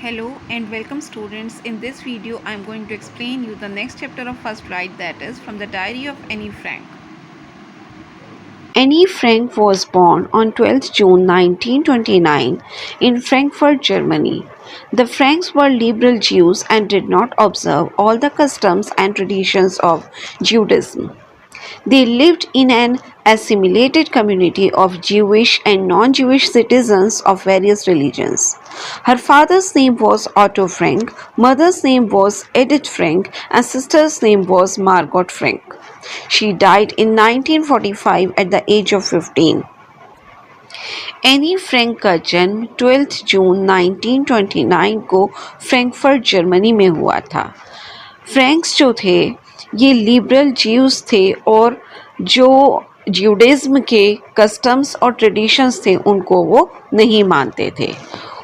Hello and welcome students. In this video I am going to explain you the next chapter of First Flight, that is from the diary of Annie Frank. Annie Frank was born on 12th June 1929 in Frankfurt, Germany. The Franks were liberal Jews and did not observe all the customs and traditions of Judaism. They lived in an assimilated community of Jewish and non-Jewish citizens of various religions. Her father's name was Otto Frank, mother's name was Edith Frank, and sister's name was Margot Frank. She died in 1945 at the age of 15. Anne Frank का जन्म 12 जून 1929 को Frankfurt Germany में हुआ था। Franks जो थे ये liberal Jews थे और जो ज्यूडिज्म के कस्टम्स और ट्रेडिशंस थे उनको वो नहीं मानते थे।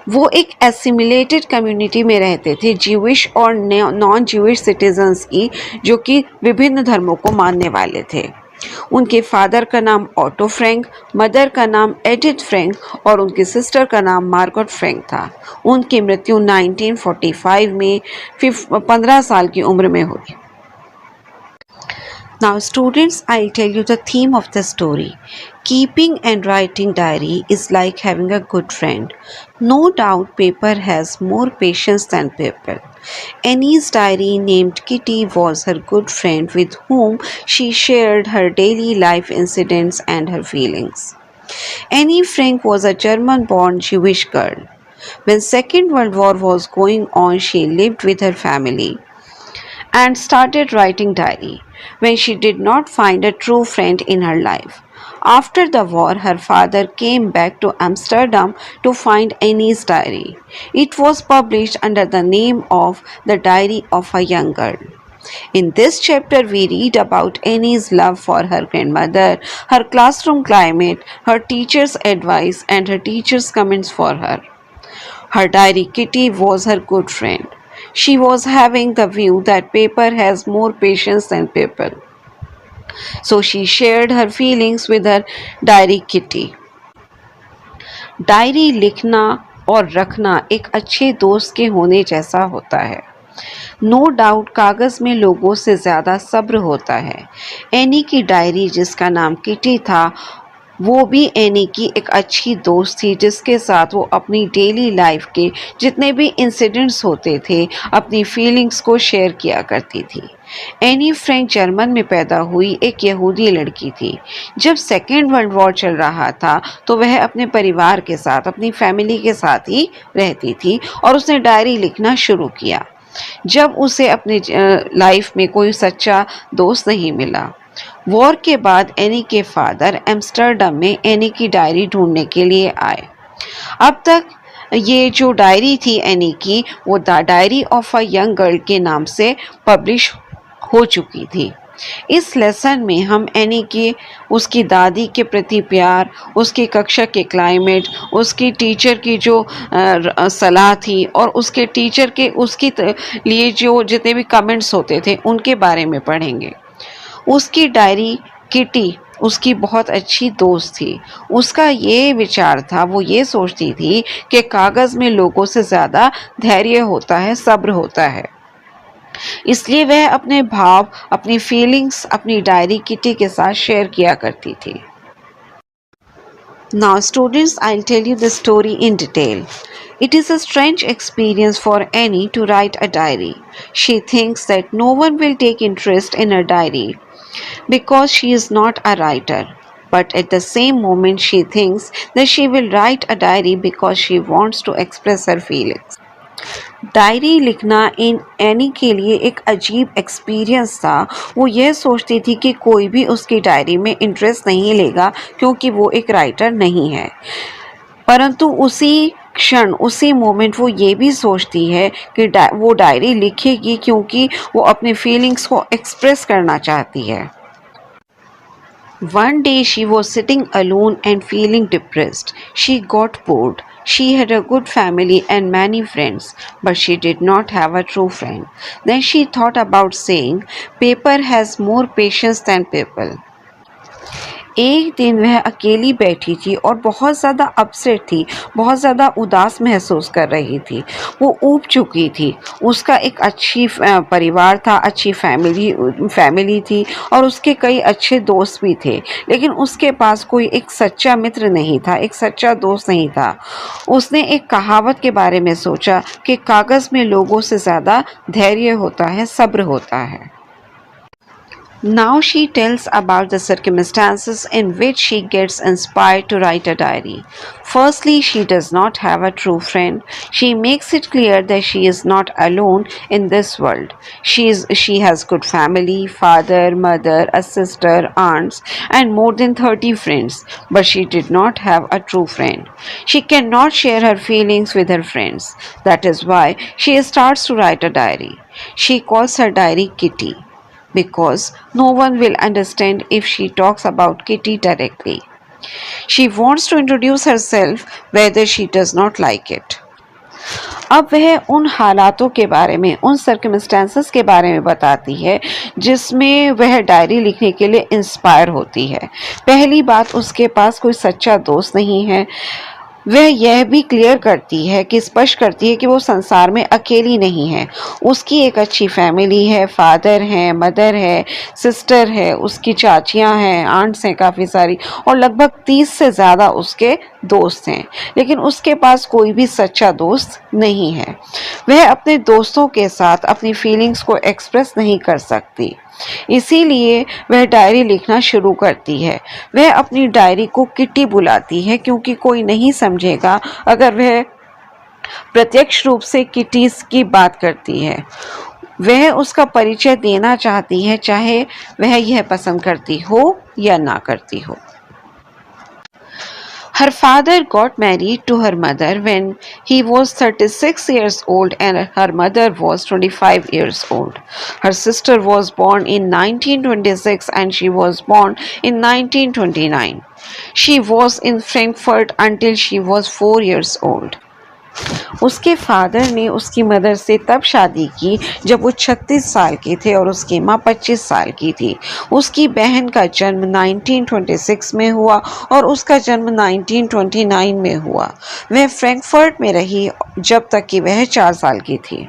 वो एक एसिमिलेटेड कम्युनिटी में रहते थे ज्यूइश और नॉन ज्यूइश सिटीजन्स की, जो कि विभिन्न धर्मों को मानने वाले थे। उनके फादर का नाम ऑटो फ्रैंक, मदर का नाम एडिथ फ्रैंक और उनकी सिस्टर का नाम मार्गोट फ्रैंक था। उनकी मृत्यु 1945 में 15 साल की उम्र में हुई। Now students, I'll tell you the theme of the story. Keeping and writing diary is like having a good friend. No doubt paper has more patience than people. Annie's diary named Kitty was her good friend with whom she shared her daily life incidents and her feelings. Annie Frank was a German-born Jewish girl. When Second World War was going on, she lived with her family and started writing diary when she did not find a true friend in her life. After the war, her father came back to Amsterdam to find Annie's diary. It was published under the name of The Diary of a Young Girl. In this chapter, we read about Annie's love for her grandmother, her classroom climate, her teacher's advice, and her teacher's comments for her. Her diary Kitty was her good friend. She was having the view that paper has more patience than people. So she shared her feelings with her diary Kitty. Diary लिखना और रखना एक अच्छे दोस्त के होने जैसा होता है। नो डाउट कागज़ में लोगों से ज़्यादा सब्र होता है। एनी की डायरी, जिसका नाम किटी था, वो भी एनी की एक अच्छी दोस्त थी, जिसके साथ वो अपनी डेली लाइफ के जितने भी इंसिडेंट्स होते थे अपनी फीलिंग्स को शेयर किया करती थी। एनी फ्रैंक जर्मन में पैदा हुई एक यहूदी लड़की थी। जब सेकेंड वर्ल्ड वॉर चल रहा था तो वह अपने परिवार के साथ, अपनी फैमिली के साथ ही रहती थी और उसने डायरी लिखना शुरू किया जब उसे अपने लाइफ में कोई सच्चा दोस्त नहीं मिला। वॉर के बाद एनी के फादर एम्स्टर्डम में एनी की डायरी ढूंढने के लिए आए। अब तक ये जो डायरी थी एनी की, वो the diary of a young girl के नाम से पब्लिश हो चुकी थी। इस लेसन में हम एनी के उसकी दादी के प्रति प्यार, उसकी कक्षा के क्लाइमेट, उसकी टीचर की जो सलाह थी और उसके टीचर के उसके लिए जो जितने भी कमेंट्स होते थे उनके बारे में पढ़ेंगे। उसकी डायरी किटी उसकी बहुत अच्छी दोस्त थी। उसका ये विचार था, वो ये सोचती थी कि कागज़ में लोगों से ज़्यादा धैर्य होता है, सब्र होता है। इसलिए वह अपने भाव, अपनी फीलिंग्स अपनी डायरी किटी के साथ शेयर किया करती थी। Now students, I'll tell you the story in detail. It is a strange experience for Annie to write a diary. She thinks that no one will take interest in her diary because she is not a writer. But at the same moment, she thinks that she will write a diary because she wants to express her feelings. Diary लिखना in any के लिए एक अजीब experience था। वो ये सोचती थी कि कोई भी उसकी डायरी में इंटरेस्ट नहीं लेगा क्योंकि वो एक राइटर नहीं है, परंतु उसी क्षण, उसी मोमेंट वो ये भी सोचती है कि वो डायरी लिखेगी क्योंकि वो अपनी फीलिंग्स को एक्सप्रेस करना चाहती है। One day she was sitting alone and feeling depressed. She got bored. She had a good family and many friends, but she did not have a true friend. Then she thought about saying, paper has more patience than people. एक दिन वह अकेली बैठी थी और बहुत ज़्यादा upset थी, बहुत ज़्यादा उदास महसूस कर रही थी। वो ऊब चुकी थी। उसका एक अच्छी परिवार था, अच्छी फैमिली थी और उसके कई अच्छे दोस्त भी थे, लेकिन उसके पास कोई एक सच्चा मित्र नहीं था, एक सच्चा दोस्त नहीं था। उसने एक कहावत के बारे में सोचा कि कागज़ में लोगों से ज़्यादा धैर्य होता है, सब्र होता है। Now she tells about the circumstances in which she gets inspired to write a diary. Firstly, she does not have a true friend. She makes it clear that she is not alone in this world. She has good family, father, mother, a sister, aunts, and more than 30 friends, but she did not have a true friend. She cannot share her feelings with her friends. That is why she starts to write a diary. She calls her diary Kitty, because no one will understand if she talks about Kitty directly. She wants to introduce herself whether she does not like it. अब वह उन हालातों के बारे में, उन circumstances के बारे में बताती है जिसमें वह डायरी लिखने के लिए इंस्पायर होती है। पहली बात, उसके पास कोई सच्चा दोस्त नहीं है। वह यह भी क्लियर करती है कि स्पष्ट करती है कि वो संसार में अकेली नहीं है। उसकी एक अच्छी फैमिली है, फादर हैं, मदर है, सिस्टर है, उसकी चाचियां हैं, आंट्स हैं काफ़ी सारी, और लगभग 30 से ज़्यादा उसके दोस्त हैं, लेकिन उसके पास कोई भी सच्चा दोस्त नहीं है। वह अपने दोस्तों के साथ अपनी फीलिंग्स को एक्सप्रेस नहीं कर सकती, इसीलिए वह डायरी लिखना शुरू करती है। वह अपनी डायरी को किटी बुलाती है क्योंकि कोई नहीं समझेगा अगर वह प्रत्यक्ष रूप से किटीज की बात करती है। वह उसका परिचय देना चाहती है, चाहे वह यह पसंद करती हो या ना करती हो। Her father got married to her mother when he was 36 years old and her mother was 25 years old. Her sister was born in 1926 and she was born in 1929. She was in Frankfurt until she was 4 years old. उसके father ने उसकी mother से तब शादी की जब वो 36 साल के थे और उसकी माँ 25 साल की थी। उसकी बहन का जन्म 1926 में हुआ और उसका जन्म 1929 में हुआ। वह फ्रैंकफर्ट में रही जब तक कि वह 4 साल की थी।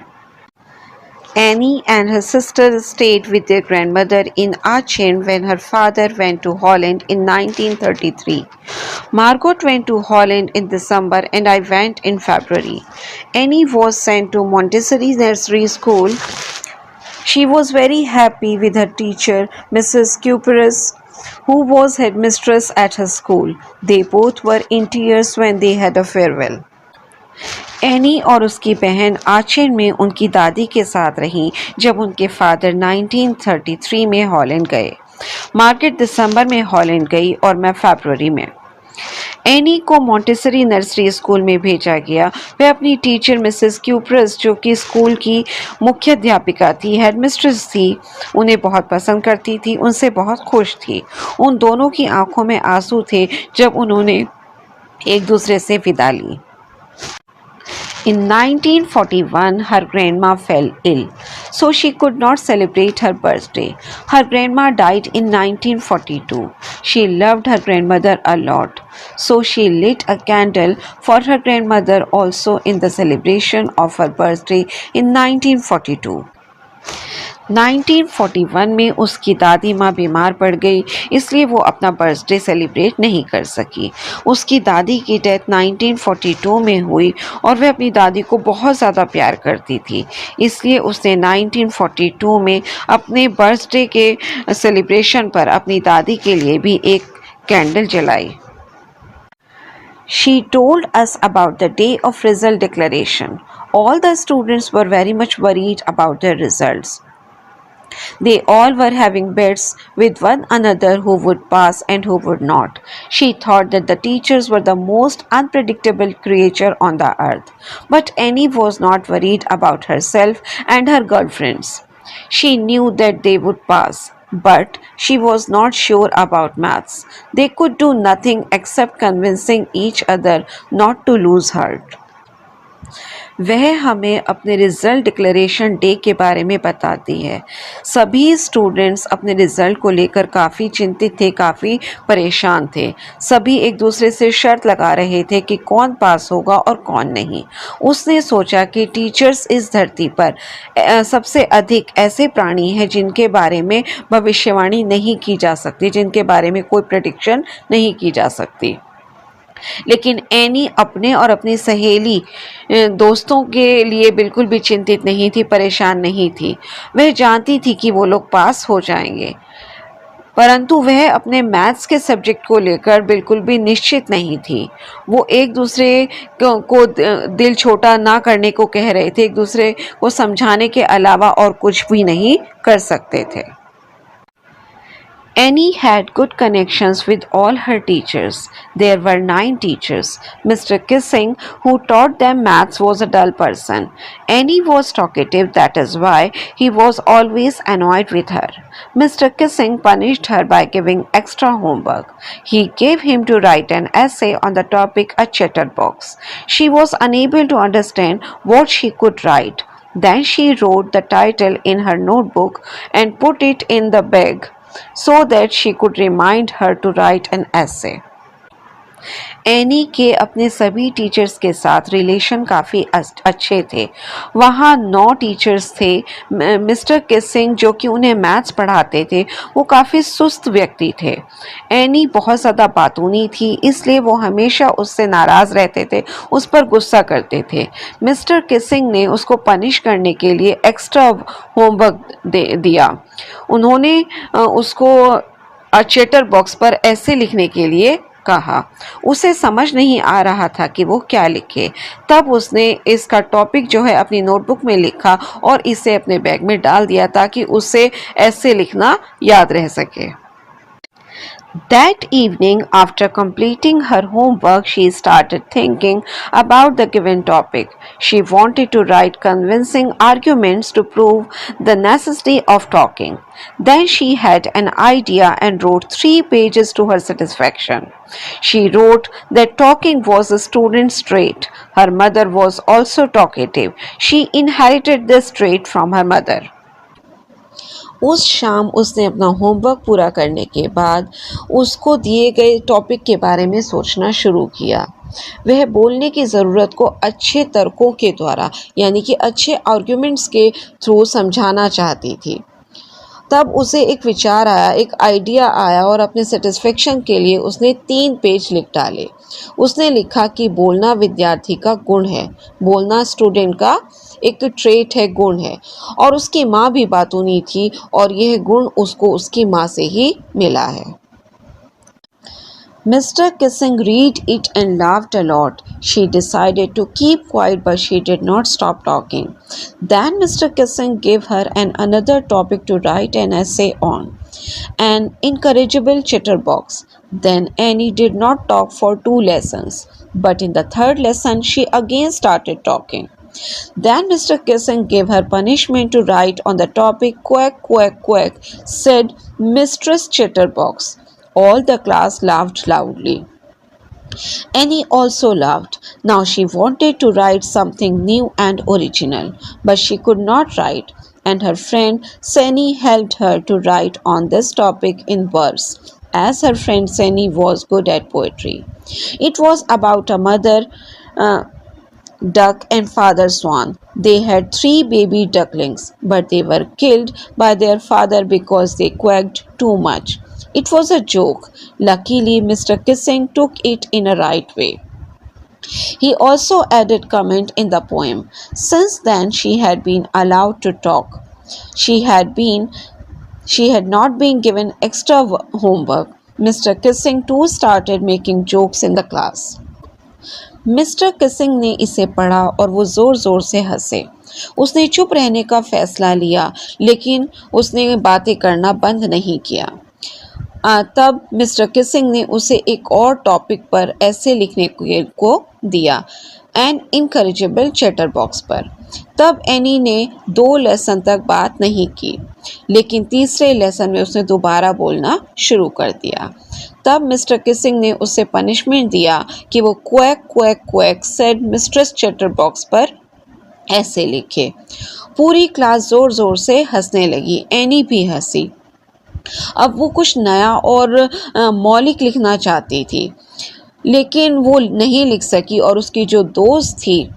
Annie and her sister stayed with their grandmother in Aachen when her father went to Holland in 1933. Margot went to Holland in December and I went in February. Annie was sent to Montessori Nursery School. She was very happy with her teacher, Mrs. Cuperus, who was headmistress at her school. They both were in tears when they had a farewell. Any और उसकी बहन Aachen में उनकी दादी के साथ रहीं जब उनके फादर 1933 में हॉलैंड गए। मार्गरेट दिसंबर में हॉलैंड गई और मैं फरवरी में। एनी को मॉन्टेसरी नर्सरी स्कूल में भेजा गया। वह अपनी टीचर मिसेस क्यूप्रस, जो कि स्कूल की मुख्य अध्यापिका थी, हेडमिस्ट्रेस थी, उन्हें बहुत पसंद करती थी, उनसे बहुत खुश थी। उन दोनों की आंखों में आंसू थे जब उन्होंने एक दूसरे से विदा ली। In 1941, her grandma fell ill, so she could not celebrate her birthday. Her grandma died in 1942. She loved her grandmother a lot, so she lit a candle for her grandmother also in the celebration of her birthday in 1942. 1941 में उसकी दादी माँ बीमार पड़ गई, इसलिए वो अपना बर्थडे सेलिब्रेट नहीं कर सकी। उसकी दादी की डेथ 1942 में हुई और वह अपनी दादी को बहुत ज़्यादा प्यार करती थी, इसलिए उसने 1942 में अपने बर्थडे के सेलिब्रेशन पर अपनी दादी के लिए भी एक कैंडल जलाई। She told us about the day of result declaration. All the students were very much worried about their results. They all were having bets with one another who would pass and who would not. She thought that the teachers were the most unpredictable creature on the earth. But Annie was not worried about herself and her girlfriends. She knew that they would pass, but she was not sure about maths. They could do nothing except convincing each other not to lose heart. वह हमें अपने result declaration day के बारे में बताती है। सभी students अपने रिज़ल्ट को लेकर काफ़ी चिंतित थे, काफ़ी परेशान थे। सभी एक दूसरे से शर्त लगा रहे थे कि कौन पास होगा और कौन नहीं। उसने सोचा कि टीचर्स इस धरती पर सबसे अधिक ऐसे प्राणी हैं जिनके बारे में भविष्यवाणी नहीं की जा सकती, जिनके बारे में कोई प्रेडिक्शन नहीं की जा सकती। लेकिन एनी अपने और अपनी सहेली दोस्तों के लिए बिल्कुल भी चिंतित नहीं थी, परेशान नहीं थी। वह जानती थी कि वो लोग पास हो जाएंगे, परंतु वह अपने मैथ्स के सब्जेक्ट को लेकर बिल्कुल भी निश्चित नहीं थी। वो एक दूसरे को दिल छोटा ना करने को कह रहे थे, एक दूसरे को समझाने के अलावा और कुछ भी नहीं कर सकते थे। Annie had good connections with all her teachers. There were 9 teachers. Mr. Kissing, who taught them maths, was a dull person. Annie was talkative, that is why he was always annoyed with her. Mr. Kissing punished her by giving extra homework. He gave him to write an essay on the topic a chatterbox. She was unable to understand what she could write. Then she wrote the title in her notebook and put it in the bag so that she could remind her to write an essay. Any के अपने सभी teachers के साथ relation काफ़ी अच्छे थे। वहाँ 9 teachers थे। मिस्टर किसिंग जो कि उन्हें मैथ्स पढ़ाते थे, वो काफ़ी सुस्त व्यक्ति थे। एनी बहुत ज़्यादा बातूनी थी, इसलिए वो हमेशा उससे नाराज़ रहते थे, उस पर गुस्सा करते थे। मिस्टर किसिंग ने उसको पनिश करने के लिए एक्स्ट्रा होमवर्क दिया। उन्होंने उसको चैटर बॉक्स पर ऐसे लिखने के लिए कहा। उसे समझ नहीं आ रहा था कि वो क्या लिखे। तब उसने इसका टॉपिक जो है अपनी नोटबुक में लिखा और इसे अपने बैग में डाल दिया ताकि उसे ऐसे लिखना याद रह सके। That evening, after completing her homework, she started thinking about the given topic. She wanted to write convincing arguments to prove the necessity of talking. Then she had an idea and wrote 3 pages to her satisfaction. She wrote that talking was a student's trait. Her mother was also talkative. She inherited this trait from her mother. उस शाम उसने अपना homework पूरा करने के बाद उसको दिए गए टॉपिक के बारे में सोचना शुरू किया। वह बोलने की ज़रूरत को अच्छे तर्कों के द्वारा यानी कि अच्छे आर्ग्यूमेंट्स के थ्रू समझाना चाहती थी। तब उसे एक विचार आया, एक आइडिया आया और अपने सेटिस्फेक्शन के लिए उसने 3 पेज लिख डाले। उसने लिखा कि बोलना विद्यार्थी का गुण है, बोलना स्टूडेंट का एक ट्रेट है, गुण है। और उसकी माँ भी बातूनी थी और यह गुण उसको उसकी माँ से ही मिला है। Mr. Kissing read it and laughed a lot. She decided to keep quiet, but she did not stop talking. Then Mr. Kissing gave her another topic to write an essay on, an incorrigible chatterbox. Then Annie did not talk for 2 lessons, but in the 3rd lesson she again started talking. Then Mr. Kissing gave her punishment to write on the topic quack, quack, quack, said Mistress Chatterbox. All the class laughed loudly. Annie also laughed. Now she wanted to write something new and original, but she could not write, and her friend Senny helped her to write on this topic in verse, as her friend Senny was good at poetry. It was about a mother duck and father swan. They had 3 baby ducklings, but they were killed by their father because they quacked too much. It was a joke. Luckily, Mr. Kissing took it in a right way. He also added comment in the poem. Since then, she had been allowed to talk. She had not been given extra homework. Mr. Kissing too started making jokes in the class. Mister Keesing ने इसे पढ़ा और वो ज़ोर ज़ोर से हंसे। उसने चुप रहने का फ़ैसला लिया, लेकिन उसने बातें करना बंद नहीं किया। तब मिस्टर किसिंग ने उसे एक और टॉपिक पर ऐसे लिखने को दिया, एन इनकरेजेबल चैटर बॉक्स पर। तब एनी ने 2 लेसन तक बात नहीं की, लेकिन तीसरे लेसन में उसने दोबारा बोलना शुरू कर दिया। तब मिस्टर किसिंग ने उसे पनिशमेंट दिया कि वो quack quack quack said mistress chatter box पर ऐसे लिखे। पूरी क्लास ज़ोर ज़ोर से हंसने लगी। एनी भी हंसी। अब वो कुछ नया और मौलिक लिखना चाहती थी, लेकिन वो नहीं लिख सकी और उसकी जो दोस्त थी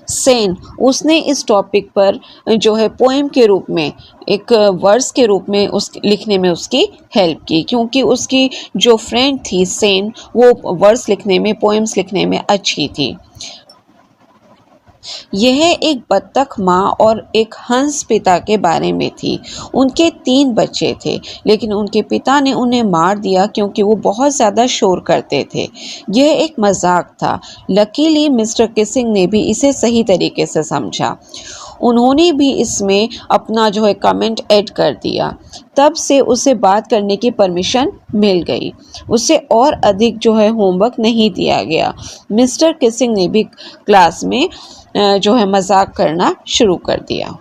सेन, उसने इस टॉपिक पर जो है पोएम के रूप में, एक वर्स के रूप में उस लिखने में उसकी हेल्प की, क्योंकि उसकी जो फ्रेंड थी सेन, वो वर्स लिखने में, पोएम्स लिखने में अच्छी थी। यह एक बत्तख माँ और एक हंस पिता के बारे में थी। उनके 3 बच्चे थे, लेकिन उनके पिता ने उन्हें मार दिया क्योंकि वो बहुत ज़्यादा शोर करते थे। यह एक मजाक था। लकीली मिस्टर किसिंग ने भी इसे सही तरीके से समझा। उन्होंने भी इसमें अपना जो है कमेंट ऐड कर दिया। तब से उसे बात करने की परमिशन मिल गई। उसे और अधिक जो है होमवर्क नहीं दिया गया। मिस्टर किसिंग ने भी क्लास में जो है मजाक करना शुरू कर दिया।